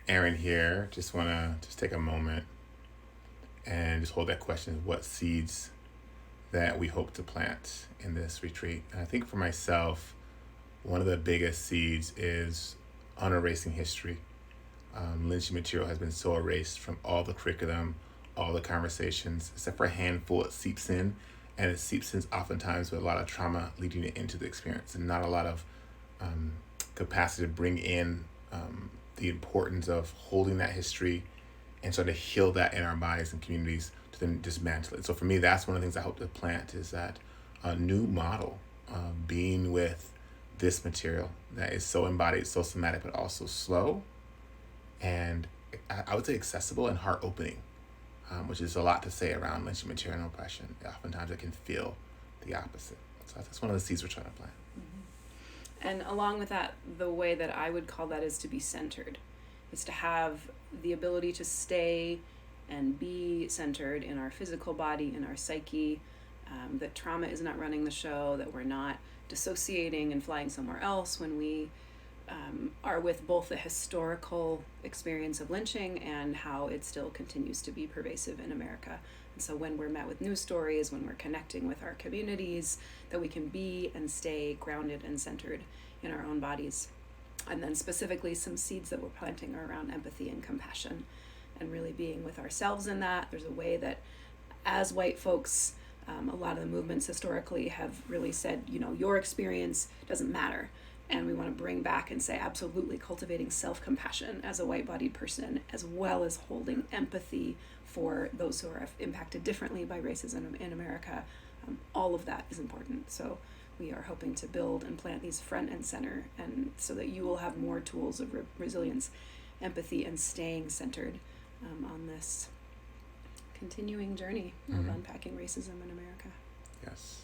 Aaron here. Just want to just take a moment and just hold that question: what seeds that we hope to plant in this retreat? And I think for myself, one of the biggest seeds is unerasing history. Lynching material has been so erased from all the curriculum, all the conversations, except for a handful. It seeps in, and it seeps in oftentimes with a lot of trauma leading it into the experience, and not a lot of um, capacity to bring in the importance of holding that history and sort of heal that in our bodies and communities to then dismantle it. So for me, that's one of the things I hope to plant is that a new model, being with this material that is so embodied, so somatic, but also slow and I would say accessible and heart opening, which is a lot to say around lynching material and oppression. Oftentimes I can feel the opposite. So that's one of the seeds we're trying to plant. And along with that, the way that I would call that is to be centered, is to have the ability to stay and be centered in our physical body, in our psyche, that trauma is not running the show, that we're not dissociating and flying somewhere else when we are with both the historical experience of lynching and how it still continues to be pervasive in America. And so when we're met with news stories, when we're connecting with our communities, that we can be and stay grounded and centered in our own bodies. And then specifically some seeds that we're planting are around empathy and compassion and really being with ourselves in that. There's a way that as white folks, a lot of the movements historically have really said, your experience doesn't matter. And we want to bring back and say, absolutely cultivating self-compassion as a white-bodied person, as well as holding empathy for those who are impacted differently by racism in America. All of that is important. So we are hoping to build and plant these front and center, and so that you will have more tools of resilience, empathy, and staying centered on this continuing journey of unpacking racism in America. Yes.